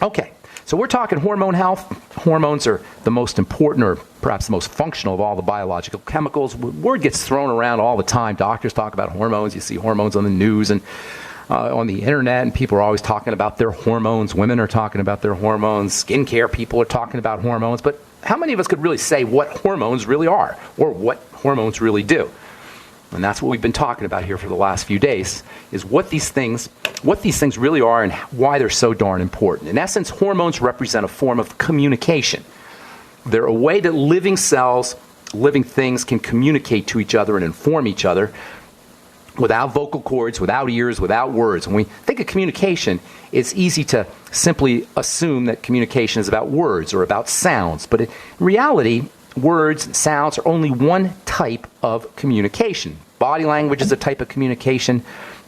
Okay, so we're talking hormone health. Hormones are the most important, or perhaps the most functional of all the biological chemicals. Word gets thrown around all the time. Doctors talk about hormones. You see hormones on the news and on the internet, and people are always talking about their hormones. Women are talking about their hormones. Skincare people are talking about hormones. But how many of us could really say what hormones really are, or what hormones really do? And that's what we've been talking about here for the last few days, is what these things really are and why they're so darn important. In essence, hormones represent a form of communication. They're a way that living cells, living things can communicate to each other and inform each other without vocal cords, without ears, without words. When we think of communication, it's easy to simply assume that communication is about words or about sounds. But in reality, words and sounds are only one type of communication. Body language is a type of communication.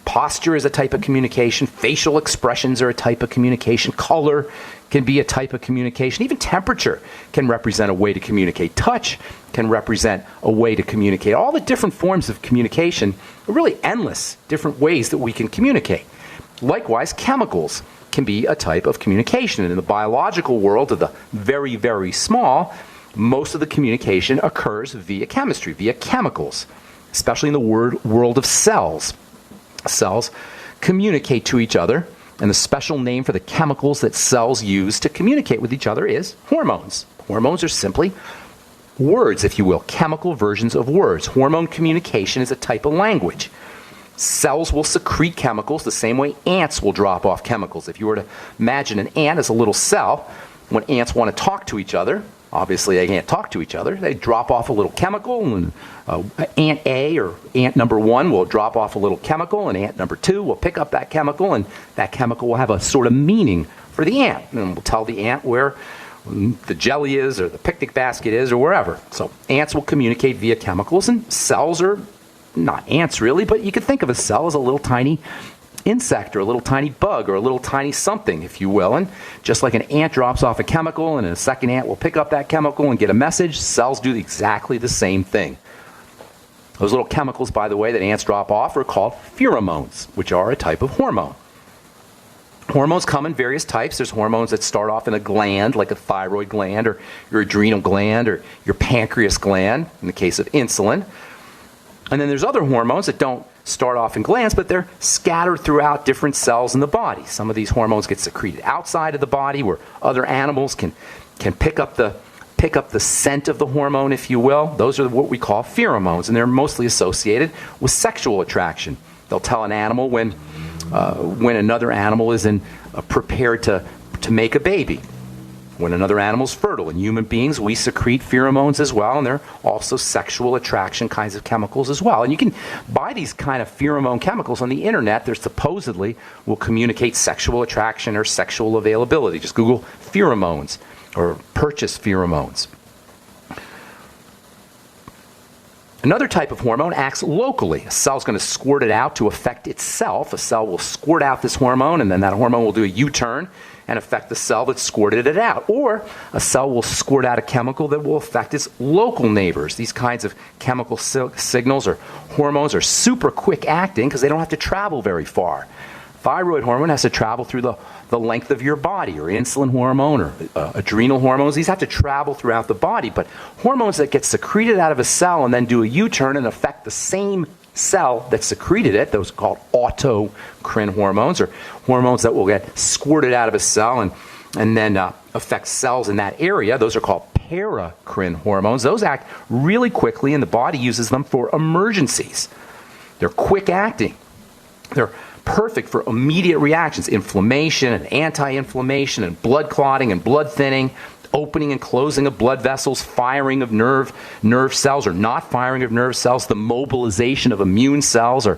Posture is a type of communication. Facial expressions are a type of communication. Color can be a type of communication. Even temperature can represent a way to communicate. Touch can represent a way to communicate. All the different forms of communication are really endless different ways that we can communicate. Likewise, chemicals can be a type of communication. And in the biological world of the very, very small, most of the communication occurs via chemistry, via chemicals, especially in the world of cells. Cells communicate to each other, and the special name for the chemicals that cells use to communicate with each other is hormones. Hormones are simply words, if you will, chemical versions of words. Hormone communication is a type of language. Cells will secrete chemicals the same way ants will drop off chemicals. If you were to imagine an ant as a little cell, when ants want to talk to each other, obviously they can't talk to each other. They drop off a little chemical, and ant A or ant number 1 will drop off a little chemical, and ant number 2 will pick up that chemical, and that chemical will have a sort of meaning for the ant, and will tell the ant where the jelly is or the picnic basket is or wherever. So ants will communicate via chemicals, and cells are not ants really, but you could think of a cell as a little tiny insect or a little tiny bug or a little tiny something, if you will. And just like an ant drops off a chemical and a second ant will pick up that chemical and get a message, cells do exactly the same thing. Those little chemicals, by the way, that ants drop off are called pheromones, which are a type of hormone. Hormones come in various types. There's hormones that start off in a gland, like a thyroid gland or your adrenal gland or your pancreas gland, in the case of insulin. And then there's other hormones that don't start off in glands, but they're scattered throughout different cells in the body. Some of these hormones get secreted outside of the body, where other animals can pick up the scent of the hormone, if you will. Those are what we call pheromones, and they're mostly associated with sexual attraction. They'll tell an animal when another animal is prepared to make a baby. When another animal's fertile. In human beings, we secrete pheromones as well, and they're also sexual attraction kinds of chemicals as well. And you can buy these kind of pheromone chemicals on the internet. They supposedly will communicate sexual attraction or sexual availability. Just Google pheromones or purchase pheromones. Another type of hormone acts locally. A cell's going to squirt it out to affect itself. A cell will squirt out this hormone, and then that hormone will do a U-turn and affect the cell that squirted it out. Or a cell will squirt out a chemical that will affect its local neighbors. These kinds of chemical signals or hormones are super quick acting because they don't have to travel very far. Thyroid hormone has to travel through the length of your body, or insulin hormone or adrenal hormones. These have to travel throughout the body. But hormones that get secreted out of a cell and then do a U-turn and affect the same cell that secreted it, those are called autocrine hormones, or hormones that will get squirted out of a cell and then affect cells in that area. Those are called paracrine hormones. Those act really quickly, and the body uses them for emergencies. They're quick acting. They're perfect for immediate reactions, inflammation and anti-inflammation and blood clotting and blood thinning, opening and closing of blood vessels, firing of nerve cells or not firing of nerve cells, the mobilization of immune cells or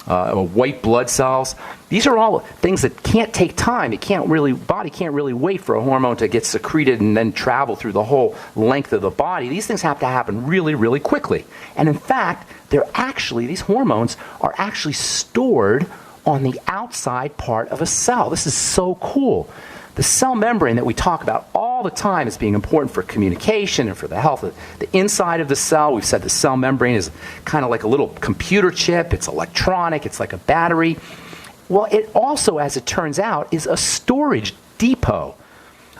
white blood cells. These are all things that can't take time. Body can't really wait for a hormone to get secreted and then travel through the whole length of the body. These things have to happen really, really quickly. And in fact, these hormones are actually stored on the outside part of a cell. This is so cool. The cell membrane that we talk about all the time as being important for communication and for the health of the inside of the cell. We've said the cell membrane is kind of like a little computer chip. It's electronic. It's like a battery. Well, it also, as it turns out, is a storage depot,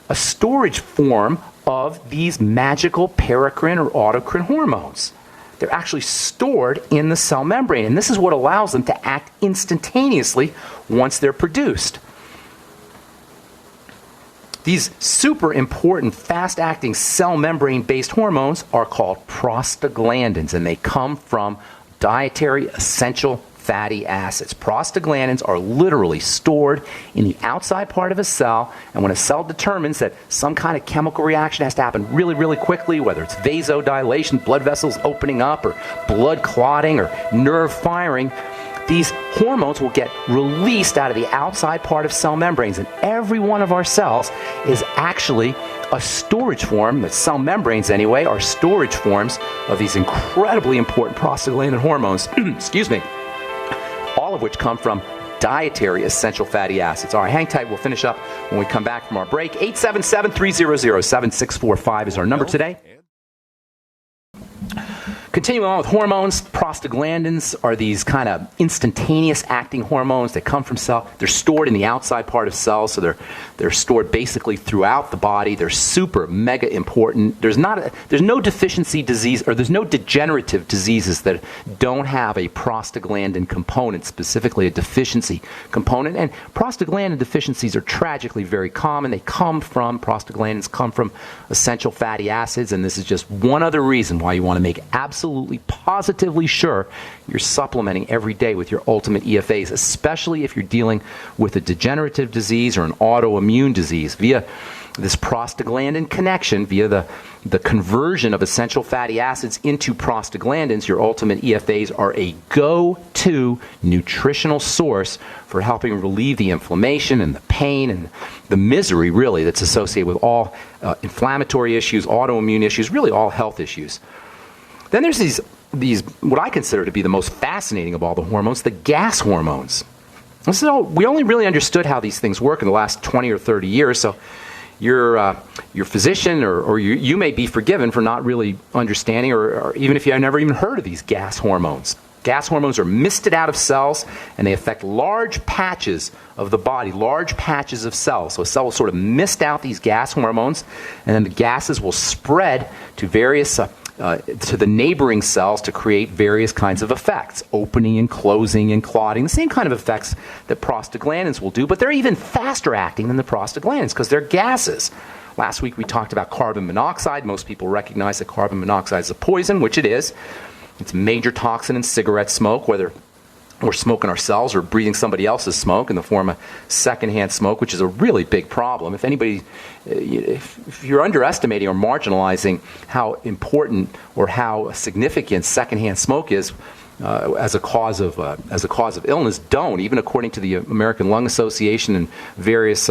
a storage form of these magical paracrine or autocrine hormones. They're actually stored in the cell membrane, and this is what allows them to act instantaneously once they're produced. These super important fast-acting cell membrane-based hormones are called prostaglandins, and they come from dietary essential fatty acids. Prostaglandins are literally stored in the outside part of a cell, and when a cell determines that some kind of chemical reaction has to happen really, really quickly, whether it's vasodilation, blood vessels opening up, or blood clotting, or nerve firing, these hormones will get released out of the outside part of cell membranes, and every one of our cells is actually a storage form. The cell membranes, anyway, are storage forms of these incredibly important prostaglandin hormones, excuse me, all of which come from dietary essential fatty acids. All right, hang tight. We'll finish up when we come back from our break. 877-300-7645 is our number today. Continuing on with hormones, prostaglandins are these kind of instantaneous acting hormones that come from cell. They're stored in the outside part of cells, so they're stored basically throughout the body. They're super mega important. There's no deficiency disease, or there's no degenerative diseases that don't have a prostaglandin component, specifically a deficiency component. And prostaglandin deficiencies are tragically very common. Prostaglandins come from essential fatty acids, and this is just one other reason why you want to make absolutely positively sure you're supplementing every day with your ultimate EFAs, especially if you're dealing with a degenerative disease or an autoimmune disease. Via this prostaglandin connection, via the conversion of essential fatty acids into prostaglandins, your ultimate EFAs are a go-to nutritional source for helping relieve the inflammation and the pain and the misery, really, that's associated with all inflammatory issues, autoimmune issues, really all health issues. Then there's these what I consider to be the most fascinating of all the hormones, the gas hormones. We only really understood how these things work in the last 20 or 30 years, so your physician or you may be forgiven for not really understanding, or even if you have never even heard of these gas hormones. Gas hormones are misted out of cells, and they affect large patches of the body, large patches of cells. So a cell will sort of mist out these gas hormones, and then the gases will spread to various to the neighboring cells to create various kinds of effects, opening and closing and clotting, the same kind of effects that prostaglandins will do, but they're even faster acting than the prostaglandins because they're gases. Last week we talked about carbon monoxide. Most people recognize that carbon monoxide is a poison, which it is. It's a major toxin in cigarette smoke, whether we're smoking ourselves or breathing somebody else's smoke in the form of secondhand smoke, which is a really big problem. If you're underestimating or marginalizing how important or how significant secondhand smoke is as a cause of illness, don't. Even according to the American Lung Association and various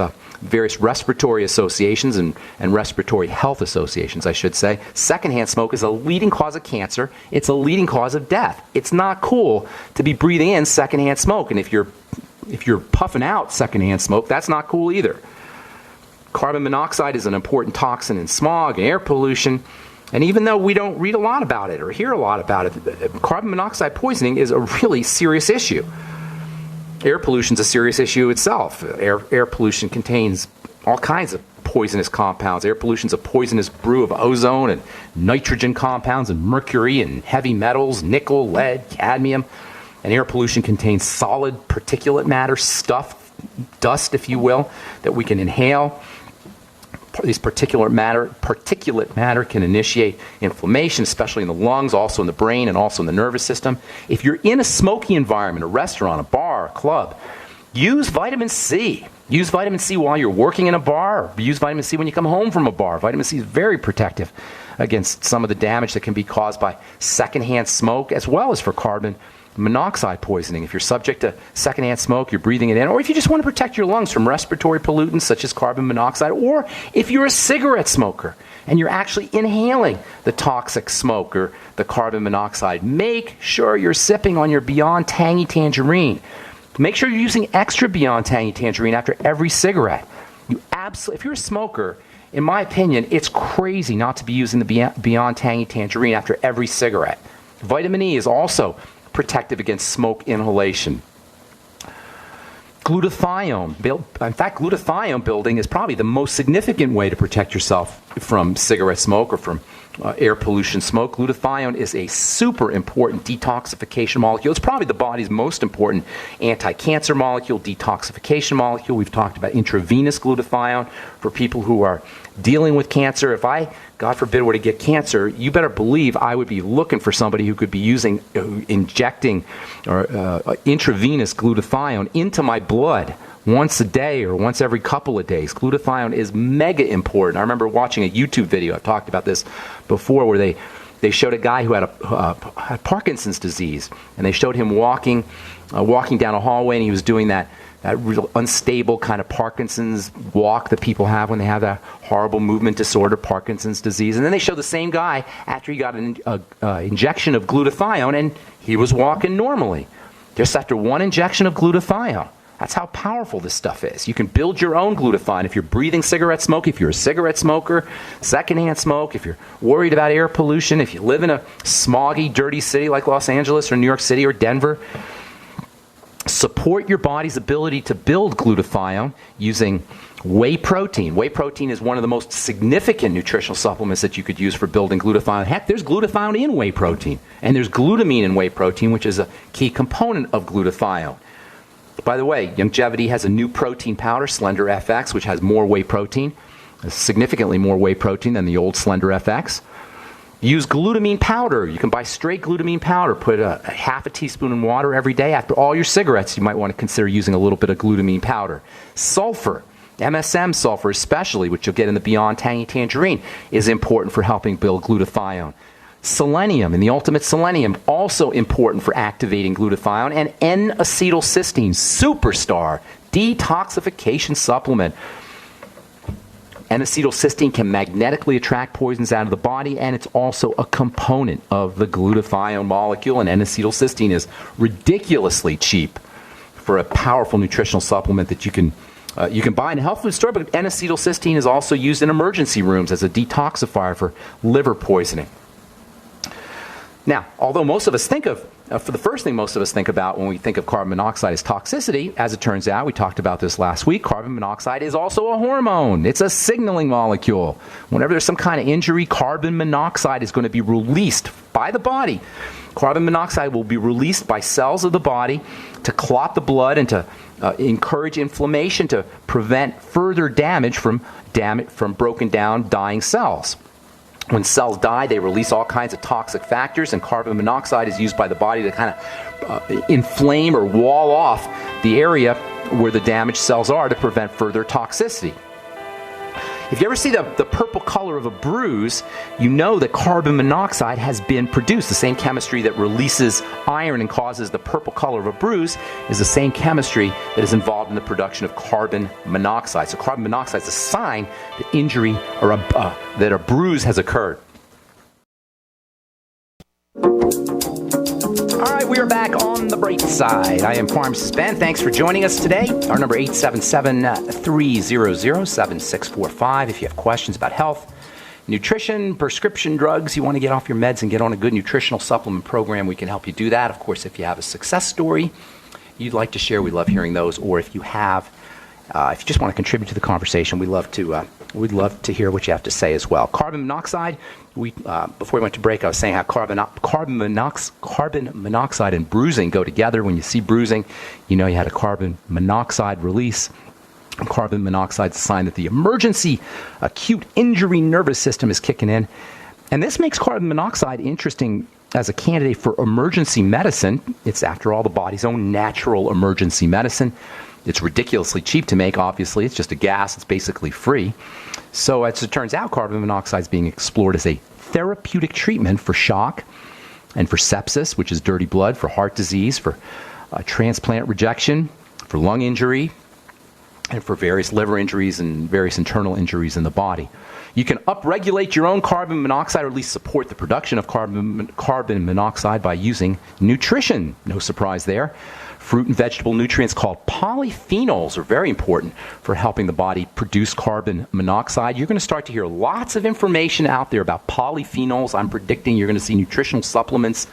respiratory associations and respiratory health associations, I should say, secondhand smoke is a leading cause of cancer. It's a leading cause of death. It's not cool to be breathing in secondhand smoke, and if you're puffing out secondhand smoke, that's not cool either. Carbon monoxide is an important toxin in smog and air pollution. And even though we don't read a lot about it or hear a lot about it, carbon monoxide poisoning is a really serious issue. Air pollution is a serious issue itself. Air pollution contains all kinds of poisonous compounds. Air pollution is a poisonous brew of ozone and nitrogen compounds and mercury and heavy metals, nickel, lead, cadmium. And air pollution contains solid particulate matter, dust, if you will, that we can inhale. These particulate matter can initiate inflammation, especially in the lungs, also in the brain, and also in the nervous system. If you're in a smoky environment, a restaurant, a bar, a club, use vitamin C. Use vitamin C while you're working in a bar, or use vitamin C when you come home from a bar. Vitamin C is very protective against some of the damage that can be caused by secondhand smoke, as well as for carbon monoxide poisoning. If you're subject to secondhand smoke, you're breathing it in, or if you just want to protect your lungs from respiratory pollutants such as carbon monoxide, or if you're a cigarette smoker and you're actually inhaling the toxic smoke or the carbon monoxide, make sure you're sipping on your Beyond Tangy Tangerine. Make sure you're using extra Beyond Tangy Tangerine after every cigarette. If you're a smoker, in my opinion, it's crazy not to be using the Beyond Tangy Tangerine after every cigarette. Vitamin E is also protective against smoke inhalation. Glutathione. In fact, glutathione building is probably the most significant way to protect yourself from cigarette smoke or from air pollution smoke. Glutathione is a super important detoxification molecule. It's probably the body's most important anti-cancer molecule, detoxification molecule. We've talked about intravenous glutathione for people who are dealing with cancer. If I, God forbid, were to get cancer, you better believe I would be looking for somebody who could be injecting intravenous glutathione into my blood once a day or once every couple of days. Glutathione is mega important. I remember watching a YouTube video, I've talked about this before, where they showed a guy who had had Parkinson's disease, and they showed him walking down a hallway, and he was doing that real unstable kind of Parkinson's walk that people have when they have that horrible movement disorder, Parkinson's disease. And then they showed the same guy after he got an injection of glutathione, and he was walking normally, just after one injection of glutathione. That's how powerful this stuff is. You can build your own glutathione if you're breathing cigarette smoke, if you're a cigarette smoker, secondhand smoke, if you're worried about air pollution, if you live in a smoggy, dirty city like Los Angeles or New York City or Denver. Support your body's ability to build glutathione using whey protein. Whey protein is one of the most significant nutritional supplements that you could use for building glutathione. Heck, there's glutathione in whey protein, and there's glutamine in whey protein, which is a key component of glutathione. By the way, Longevity has a new protein powder, Slender FX, which has more whey protein, significantly more whey protein than the old Slender FX. Use glutamine powder. You can buy straight glutamine powder. Put a half a teaspoon in water every day. After all your cigarettes, you might want to consider using a little bit of glutamine powder. Sulfur, MSM sulfur especially, which you'll get in the Beyond Tangy Tangerine, is important for helping build glutathione. Selenium, and the ultimate selenium, also important for activating glutathione. And N-acetylcysteine, superstar detoxification supplement. N-acetylcysteine can magnetically attract poisons out of the body, and it's also a component of the glutathione molecule. And N-acetylcysteine is ridiculously cheap for a powerful nutritional supplement that you can buy in a health food store. But N-acetylcysteine is also used in emergency rooms as a detoxifier for liver poisoning. Now, although most of us think of, for the first thing most of us think about when we think of carbon monoxide is toxicity, as it turns out, we talked about this last week, carbon monoxide is also a hormone. It's a signaling molecule. Whenever there's some kind of injury, carbon monoxide is going to be released by the body. Carbon monoxide will be released by cells of the body to clot the blood and to encourage inflammation to prevent further damage from broken down, dying cells. When cells die, they release all kinds of toxic factors, and carbon monoxide is used by the body to kind of inflame or wall off the area where the damaged cells are to prevent further toxicity. If you ever see the purple color of a bruise, you know that carbon monoxide has been produced. The same chemistry that releases iron and causes the purple color of a bruise is the same chemistry that is involved in the production of carbon monoxide. So carbon monoxide is a sign that injury or that a bruise has occurred. All right, we are back on the bright side. I am Pharmacist Ben. Thanks for joining us today. Our number 877-300-7645. If you have questions about health, nutrition, prescription drugs, you want to get off your meds and get on a good nutritional supplement program, we can help you do that. Of course, if you have a success story you'd like to share, we love hearing those. Or if you have, if you just want to contribute to the conversation, we'd love to hear what you have to say as well. Carbon monoxide. Before we went to break, I was saying how carbon monoxide and bruising go together. When you see bruising, you know you had a carbon monoxide release. Carbon monoxide is a sign that the emergency acute injury nervous system is kicking in. And this makes carbon monoxide interesting as a candidate for emergency medicine. It's, after all, the body's own natural emergency medicine. It's ridiculously cheap to make, obviously. It's just a gas. It's basically free. So as it turns out, carbon monoxide is being explored as a therapeutic treatment for shock and for sepsis, which is dirty blood, for heart disease, for transplant rejection, for lung injury, and for various liver injuries and various internal injuries in the body. You can upregulate your own carbon monoxide, or at least support the production of carbon monoxide by using nutrition. No surprise there. Fruit and vegetable nutrients called polyphenols are very important for helping the body produce carbon monoxide. You're going to start to hear lots of information out there about polyphenols. I'm predicting you're going to see nutritional supplements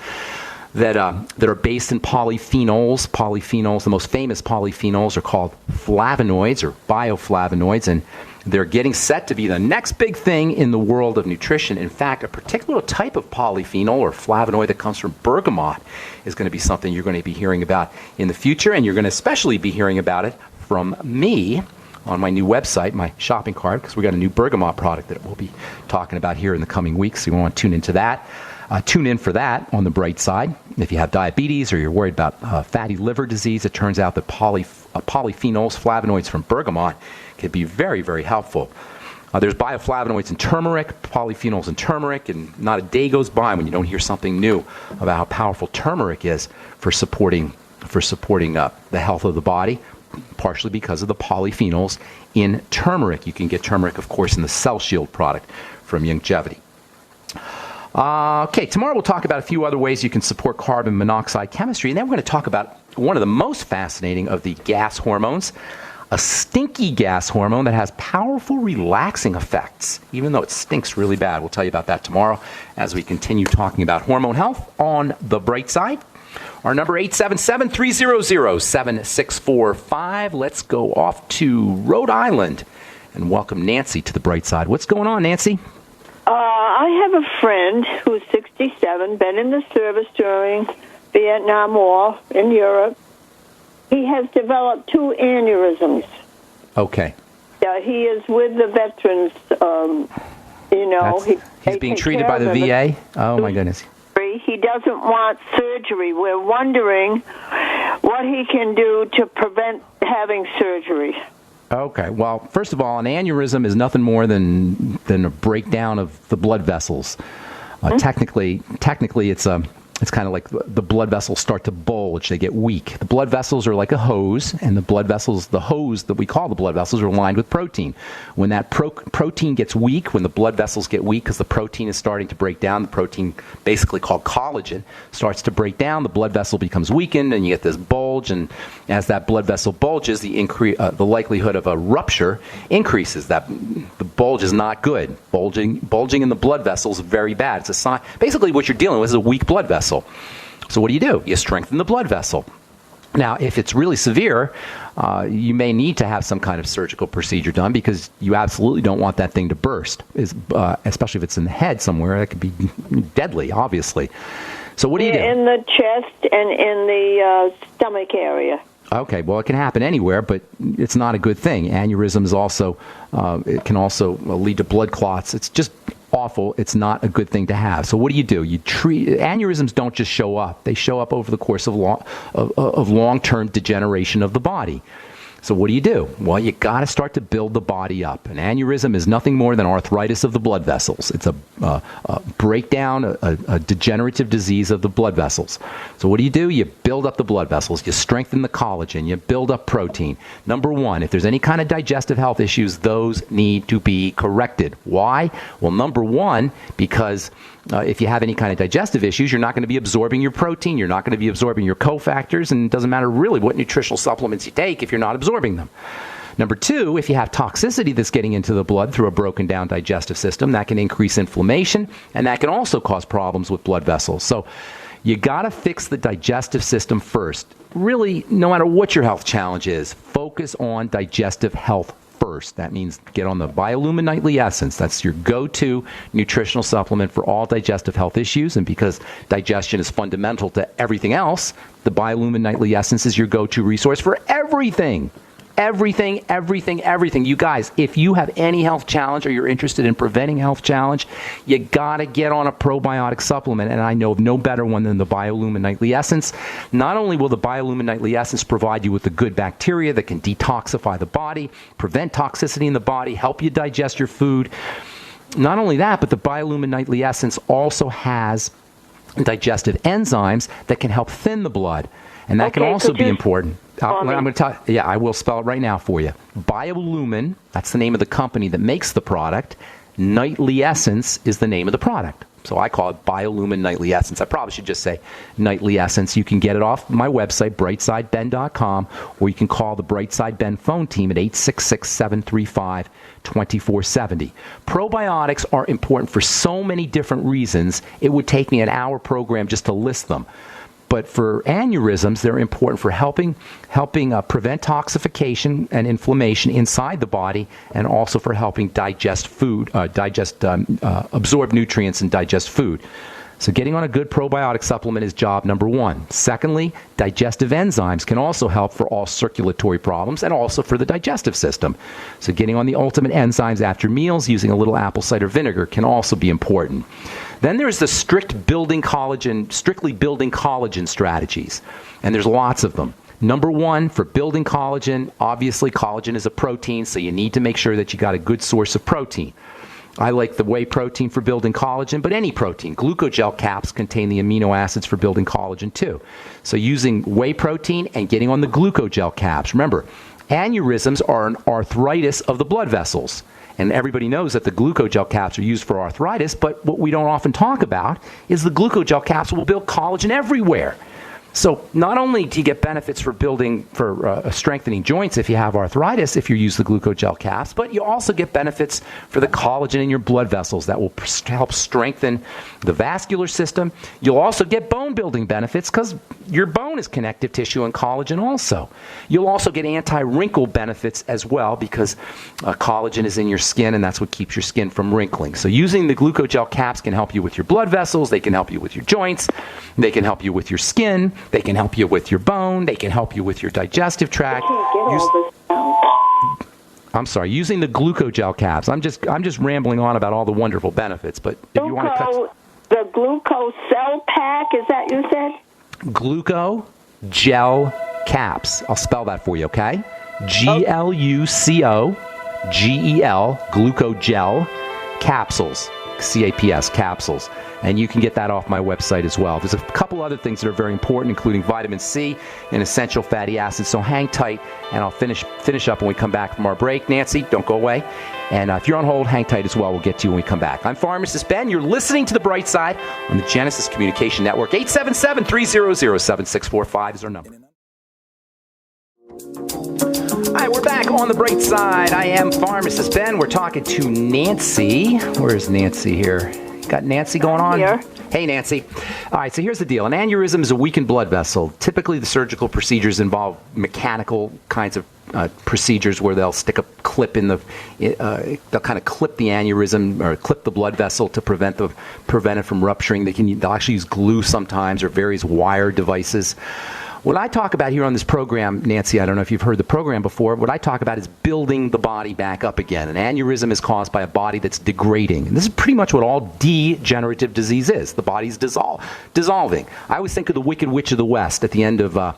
that are based in polyphenols. Polyphenols, the most famous polyphenols, are called flavonoids or bioflavonoids, and they're getting set to be the next big thing in the world of nutrition. In fact, a particular type of polyphenol or flavonoid that comes from bergamot is going to be something you're going to be hearing about in the future, and you're going to especially be hearing about it from me on my new website, my shopping cart, because we got a new bergamot product that we'll be talking about here in the coming weeks, so you want to tune into that. Tune in for that on the bright side. If you have diabetes or you're worried about fatty liver disease, it turns out that polyphenols, flavonoids from bergamot, can be very, very helpful. There's bioflavonoids in turmeric, polyphenols in turmeric, and not a day goes by when you don't hear something new about how powerful turmeric is for supporting the health of the body, partially because of the polyphenols in turmeric. You can get turmeric, of course, in the Cell Shield product from Youngevity. Okay, tomorrow we'll talk about a few other ways you can support carbon monoxide chemistry, and then we're going to talk about one of the most fascinating of the gas hormones, a stinky gas hormone that has powerful relaxing effects, even though it stinks really bad. We'll tell you about that tomorrow as we continue talking about hormone health on the bright side. Our number 877-300-7645. Let's go off to Rhode Island and welcome Nancy to the bright side. What's going on, Nancy? I have a friend who's 67, been in the service during Vietnam War in Europe. He has developed 2 aneurysms. Okay. He is with the veterans, He's being treated by the VA? Oh, my goodness. He doesn't want surgery. We're wondering what he can do to prevent having surgery. Okay. Well, first of all, an aneurysm is nothing more than a breakdown of the blood vessels. Technically, it's kind of like the blood vessels start to bulge. They get weak. The blood vessels are like a hose, and the hose that we call the blood vessels are lined with protein. When that protein gets weak, when the blood vessels get weak because the protein is starting to break down, the protein basically called collagen starts to break down, the blood vessel becomes weakened, and you get this bulge, and as that blood vessel bulges, the likelihood of a rupture increases. The bulge is not good. Bulging in the blood vessel is very bad. It's a sign. Basically, what you're dealing with is a weak blood vessel. So what do? You strengthen the blood vessel. Now, if it's really severe, you may need to have some kind of surgical procedure done because you absolutely don't want that thing to burst, especially if it's in the head somewhere. That could be deadly, obviously. So what do? In the chest and in the stomach area. Okay, well, it can happen anywhere, but it's not a good thing. Aneurysms also, it can also lead to blood clots. It's just awful. It's not a good thing to have. So what do? You treat aneurysms. Don't just show up. They show up over the course of long-term degeneration of the body. So what do? Well, you got to start to build the body up. An aneurysm is nothing more than arthritis of the blood vessels. It's a breakdown, a degenerative disease of the blood vessels. So what do? You build up the blood vessels. You strengthen the collagen. You build up protein. Number one, if there's any kind of digestive health issues, those need to be corrected. Why? Well, number one, because if you have any kind of digestive issues, you're not going to be absorbing your protein, you're not going to be absorbing your cofactors, and it doesn't matter really what nutritional supplements you take if you're not absorbing them. Number two, if you have toxicity that's getting into the blood through a broken down digestive system, that can increase inflammation, and that can also cause problems with blood vessels. So you got to fix the digestive system first. Really, no matter what your health challenge is, focus on digestive health first. That means get on the Biolumin Nightly Essence. That's your go-to nutritional supplement for all digestive health issues. And because digestion is fundamental to everything else, the Biolumin Nightly Essence is your go-to resource for everything. Everything. You guys, if you have any health challenge or you're interested in preventing health challenge, you got to get on a probiotic supplement. And I know of no better one than the Biolumin Nightly Essence. Not only will the Biolumin Nightly Essence provide you with the good bacteria that can detoxify the body, prevent toxicity in the body, help you digest your food. Not only that, but the Biolumin Nightly Essence also has digestive enzymes that can help thin the blood. And that can also be important. I'm going to tell you, I will spell it right now for you. Biolumin, that's the name of the company that makes the product. Nightly Essence is the name of the product. So I call it Biolumin Nightly Essence. I probably should just say Nightly Essence. You can get it off my website, brightsideben.com, or you can call the Brightside Ben phone team at 866-735-2470. Probiotics are important for so many different reasons. It would take me an hour program just to list them. But for aneurysms, they're important for helping prevent toxification and inflammation inside the body, and also for helping digest food, absorb nutrients and digest food. So getting on a good probiotic supplement is job number one. Secondly, digestive enzymes can also help for all circulatory problems and also for the digestive system. So getting on the ultimate enzymes after meals using a little apple cider vinegar can also be important. Then there's the strictly building collagen strategies, and there's lots of them. Number one, for building collagen, obviously collagen is a protein, so you need to make sure that you got a good source of protein. I like the whey protein for building collagen, but any protein. Glucogel caps contain the amino acids for building collagen too. So using whey protein and getting on the glucogel caps. Remember, aneurysms are an arthritis of the blood vessels. And everybody knows that the glucogel caps are used for arthritis, but what we don't often talk about is the glucogel caps will build collagen everywhere. So not only do you get benefits for strengthening joints if you have arthritis, if you use the glucogel caps, but you also get benefits for the collagen in your blood vessels that will help strengthen the vascular system. You'll also get bone building benefits because your bone is connective tissue and collagen also. You'll also get anti-wrinkle benefits as well because collagen is in your skin, and that's what keeps your skin from wrinkling. So using the glucogel caps can help you with your blood vessels, they can help you with your joints, they can help you with your skin, they can help you with your bone. They can help you with your digestive tract. I'm sorry, using the glucogel caps. I'm just rambling on about all the wonderful benefits. But if you want to cut the glucose cell pack, is that you said? Glucogel caps. I'll spell that for you, okay? Glucogel, glucogel capsules. CAPS, capsules. And you can get that off my website as well. There's a couple other things that are very important, including vitamin C and essential fatty acids. So hang tight, and I'll finish up when we come back from our break. Nancy, don't go away. And if you're on hold, hang tight as well. We'll get to you when we come back. I'm Pharmacist Ben. You're listening to The Bright Side on the Genesis Communication Network. 877-300-7645 is our number. All right, we're back on The Bright Side. I am Pharmacist Ben. We're talking to Nancy. Where's Nancy here? Got Nancy going on? Here. Hey, Nancy. All right, so here's the deal. An aneurysm is a weakened blood vessel. Typically, the surgical procedures involve mechanical kinds of procedures where they'll stick a clip in they'll kind of clip the aneurysm or clip the blood vessel to prevent it from rupturing. They'll actually use glue sometimes or various wire devices. What I talk about here on this program, Nancy, I don't know if you've heard the program before, what I talk about is building the body back up again. An aneurysm is caused by a body that's degrading. And this is pretty much what all degenerative disease is. The body's dissolving. I always think of the Wicked Witch of the West at the end of The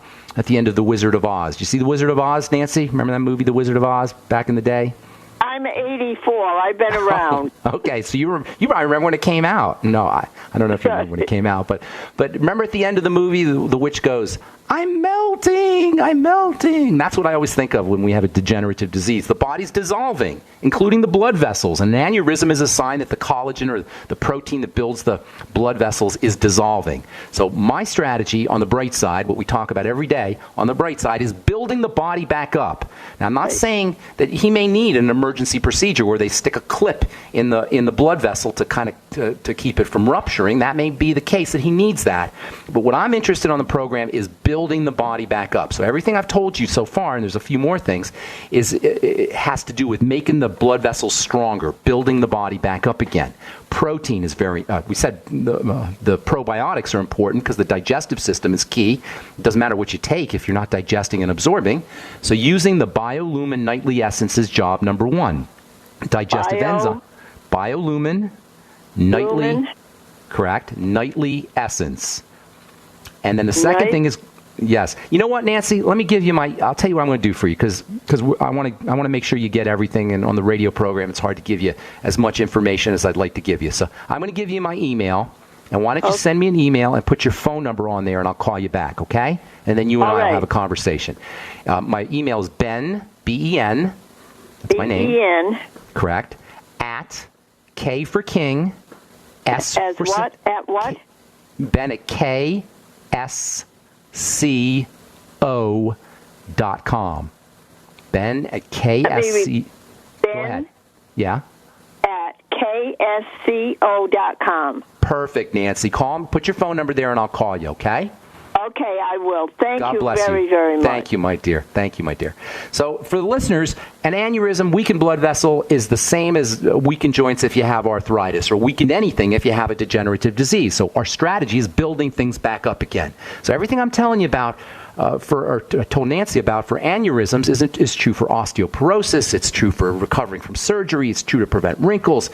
Wizard of Oz. Did you see The Wizard of Oz, Nancy? Remember that movie, The Wizard of Oz, back in the day? I'm 84. I've been around. Okay, so you probably remember when it came out. No, I don't know if you remember when it came out, but remember at the end of the movie, the witch goes, "I'm melting, I'm melting." That's what I always think of when we have a degenerative disease. The body's dissolving, including the blood vessels. And an aneurysm is a sign that the collagen or the protein that builds the blood vessels is dissolving. So my strategy on the bright side, what we talk about every day on the bright side, is building the body back up. Now, I'm not saying that he may need an emergency procedure where they stick a clip in the blood vessel to kind of to keep it from rupturing. That may be the case that he needs that. But what I'm interested on the program is building the body back up. So everything I've told you so far, and there's a few more things, it has to do with making the blood vessels stronger, building the body back up again. Protein is very, we said the probiotics are important because the digestive system is key. It doesn't matter what you take if you're not digesting and absorbing. So using the BioLumin Nightly Essence is job number one. Digestive enzyme. BioLumin Nightly, Lumen. Correct, Nightly Essence. And then the second thing is, yes. You know what, Nancy? Let me give you I'll tell you what I'm going to do for you because I want to make sure you get everything. And on the radio program, it's hard to give you as much information as I'd like to give you. So I'm going to give you my email. And why don't you send me an email and put your phone number on there, and I'll call you back, okay? And then you and I will have a conversation. My email is Ben, B-E-N, that's my name. B-E-N. Correct. At K for King, S As for what? At what? Ben at KSCO.com. Ben at KSC. Go ahead. Yeah. At KSCO.com. Perfect, Nancy. Call him, put your phone number there, and I'll call you, okay? Okay, I will. Thank God you bless very, you. very much. Thank you, my dear. Thank you, my dear. So for the listeners, an aneurysm, weakened blood vessel, is the same as weakened joints if you have arthritis, or weakened anything if you have a degenerative disease. So our strategy is building things back up again. So everything I'm telling you about told Nancy about for aneurysms is true for osteoporosis. It's true for recovering from surgery. It's true to prevent wrinkles.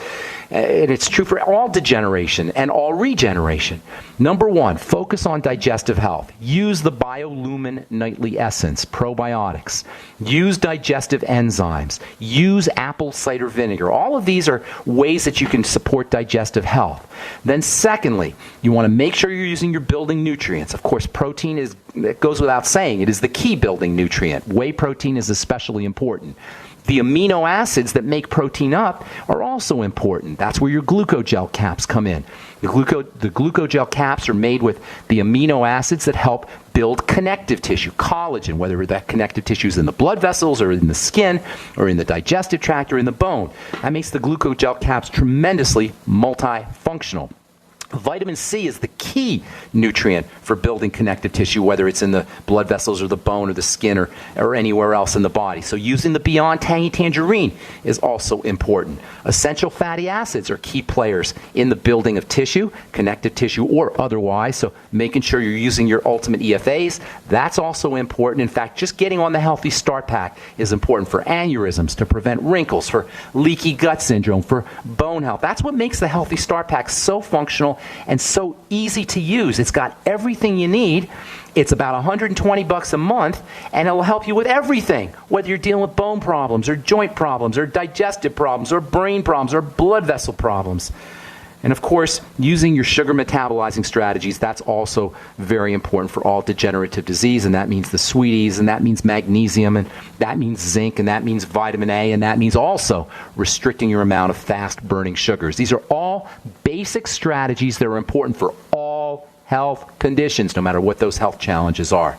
And it's true for all degeneration and all regeneration. Number one, focus on digestive health. Use the BioLumin Nightly Essence, probiotics. Use digestive enzymes. Use apple cider vinegar. All of these are ways that you can support digestive health. Then secondly, you want to make sure you're using your building nutrients. Of course, protein it goes without saying. It is the key building nutrient. Whey protein is especially important. The amino acids that make protein up are also important. That's where your glucogel caps come in. The glucogel caps are made with the amino acids that help build connective tissue, collagen, whether that connective tissue is in the blood vessels or in the skin or in the digestive tract or in the bone. That makes the glucogel caps tremendously multifunctional. Vitamin C is the key nutrient for building connective tissue, whether it's in the blood vessels or the bone or the skin or anywhere else in the body. So using the Beyond Tangy Tangerine is also important. Essential fatty acids are key players in the building of tissue, connective tissue or otherwise. So making sure you're using your ultimate EFAs, that's also important. In fact, just getting on the Healthy Start Pack is important for aneurysms, to prevent wrinkles, for leaky gut syndrome, for bone health. That's what makes the Healthy Start Pack so functional and so easy to use. It's got everything you need. It's about $120 a month, and it'll help you with everything, whether you're dealing with bone problems or joint problems or digestive problems or brain problems or blood vessel problems. And of course, using your sugar metabolizing strategies, that's also very important for all degenerative disease, and that means the sweeties, and that means magnesium, and that means zinc, and that means vitamin A, and that means also restricting your amount of fast-burning sugars. These are all basic strategies that are important for all health conditions, no matter what those health challenges are.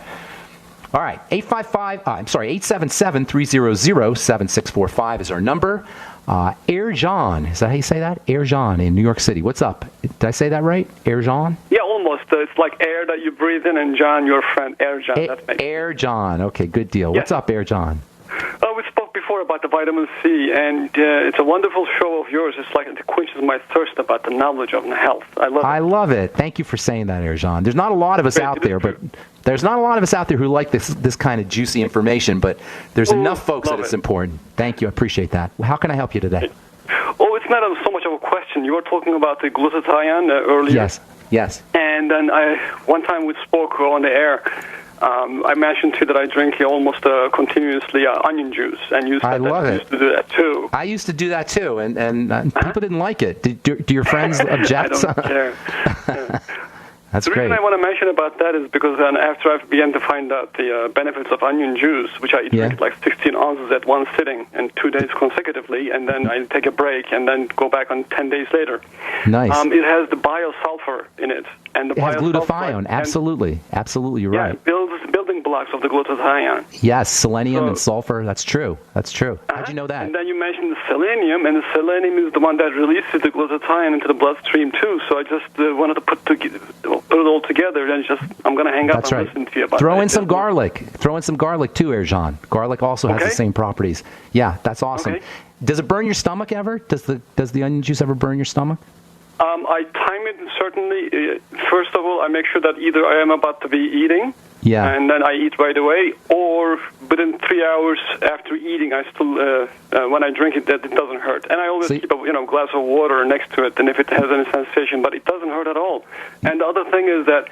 All right, 877-300-7645 is our number. Arjan, is that how you say that? Arjan in New York City. What's up? Did I say that right? Arjan? Yeah, almost. It's like air that you breathe in, and John, your friend, Arjan. That's me. Arjan. Okay, good deal. What's up, Arjan? We spoke before about the vitamin C, and it's a wonderful show of yours. It's like it quenches my thirst about the knowledge of health. I love it. Thank you for saying that, Arjan. There's not a lot of us out there, but there's not a lot of us out there who like this kind of juicy information, but there's enough folks that it's important. Thank you. I appreciate that. How can I help you today? Oh, it's not so much of a question. You were talking about the glutathione earlier. Yes. And then one time we spoke on the air. I mentioned too that I drink almost continuously onion juice, and you said I used to do that too. I used to do that too, and people didn't like it. Do your friends object? I don't care. That's the great. reason I want to mention about that is because after I began to find out the benefits of onion juice, which I drink like 16 ounces at one sitting and 2 days consecutively, and then I take a break and then go back on 10 days later. Nice. It has the biosulfur in it. And it has glutathione. Absolutely, you're right. It builds building blocks of the glutathione. Yes, selenium and sulfur. That's true. How'd you know that? And then you mentioned the selenium, and the selenium is the one that releases the glutathione into the bloodstream too. So I just wanted to put it all together, and I'm going to hang up and listen to you about it. Throw in some garlic. Throw in some garlic too, Arjan. Garlic also has the same properties. Yeah, that's awesome. Okay. Does it burn your stomach ever? Does the onion juice ever burn your stomach? I time it certainly. First of all, I make sure that either I am about to be eating, and then I eat right away, or within 3 hours after eating, I still when I drink it, that it doesn't hurt. And I always keep a glass of water next to it, and if it has any sensation, but it doesn't hurt at all. And the other thing is that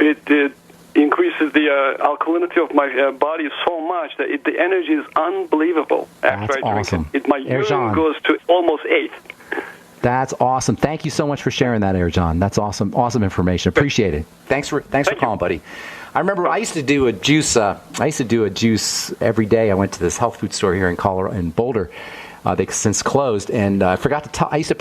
it increases the alkalinity of my body so much that the energy is unbelievable after I drink it. My urine goes to almost 8. That's awesome. Thank you so much for sharing that, Arjan. That's awesome information. Appreciate it. Thanks for calling, buddy. I remember I used to do a juice. Every day. I went to this health food store here in Colorado, in Boulder. They've since closed, and I forgot to tell. I used to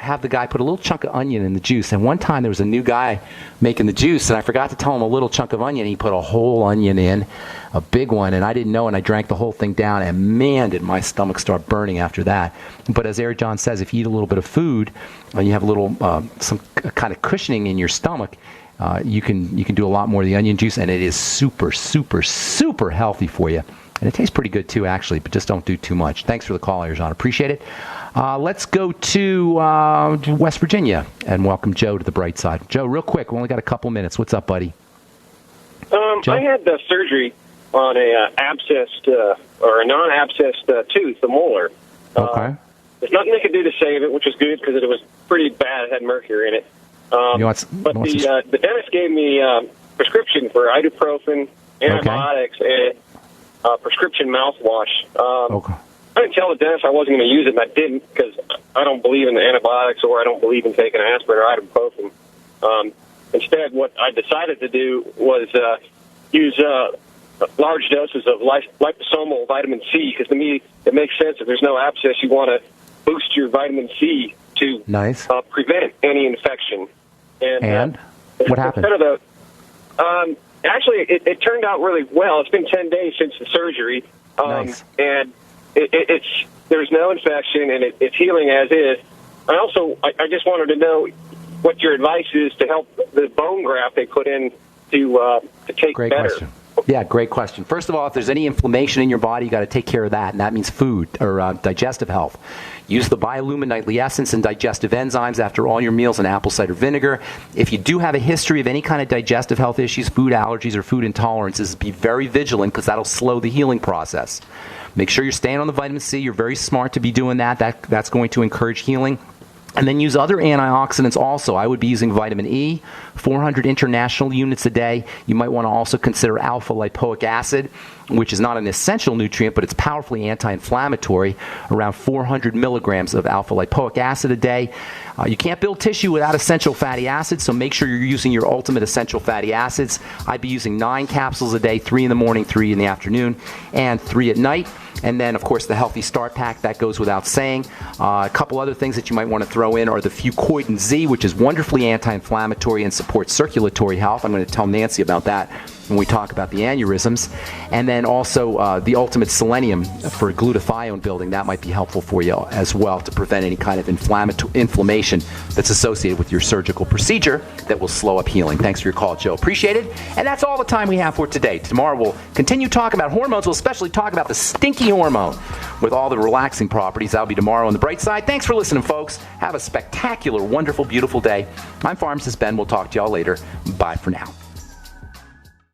have the guy put a little chunk of onion in the juice. And one time there was a new guy making the juice, and I forgot to tell him a little chunk of onion. He put a whole onion in, a big one, and I didn't know, and I drank the whole thing down, and man, did my stomach start burning after that. But as Eric John says, if you eat a little bit of food, and you have a little some kind of cushioning in your stomach, you can do a lot more of the onion juice, and it is super, super, super healthy for you. And it tastes pretty good too, actually, but just don't do too much. Thanks for the call, Arjan. Appreciate it. Let's go to West Virginia and welcome Joe to the bright side. Joe, real quick, we only got a couple minutes. What's up, buddy? I had the surgery on a abscessed or a non-abscessed tooth, a molar. Okay. There's nothing they could do to save it, which was good because it was pretty bad. It had mercury in it. The dentist gave me prescription for ibuprofen, antibiotics, and prescription mouthwash. I didn't tell the dentist I wasn't going to use it, and I didn't because I don't believe in the antibiotics or I don't believe in taking aspirin or ibuprofen. Instead, what I decided to do was use large doses of liposomal vitamin C because to me it makes sense. If there's no abscess, you want to boost your vitamin C to prevent any infection. And what happened? Actually, it turned out really well. It's been 10 days since the surgery, and there's no infection, and it's healing as is. I just wanted to know what your advice is to help the bone graft they put in to take Great better. Question. Yeah, great question. First of all, if there's any inflammation in your body, you got to take care of that, and that means food or digestive health. Use the Biolumin Nightly Essence and digestive enzymes after all your meals and apple cider vinegar. If you do have a history of any kind of digestive health issues, food allergies, or food intolerances, be very vigilant because that'll slow the healing process. Make sure you're staying on the vitamin C. You're very smart to be doing that. That's going to encourage healing. And then use other antioxidants also. I would be using vitamin E, 400 international units a day. You might want to also consider alpha-lipoic acid, which is not an essential nutrient, but it's powerfully anti-inflammatory, around 400 milligrams of alpha-lipoic acid a day. You can't build tissue without essential fatty acids, so make sure you're using your ultimate essential fatty acids. I'd be using 9 capsules a day, 3 in the morning, 3 in the afternoon, and 3 at night. And then, of course, the Healthy Start Pack, that goes without saying. A couple other things that you might want to throw in are the Fucoidan Z, which is wonderfully anti-inflammatory and supports circulatory health. I'm going to tell Nancy about that when we talk about the aneurysms. And then also the Ultimate Selenium for glutathione building. That might be helpful for you as well to prevent any kind of inflammation that's associated with your surgical procedure that will slow up healing. Thanks for your call, Joe. Appreciate it. And that's all the time we have for today. Tomorrow we'll continue talking about hormones. We'll especially talk about the stinky hormone with all the relaxing properties. That'll be tomorrow on the bright side. Thanks for listening, folks. Have a spectacular, wonderful, beautiful day. I'm Pharmacist Ben. We'll talk to y'all later. Bye for now.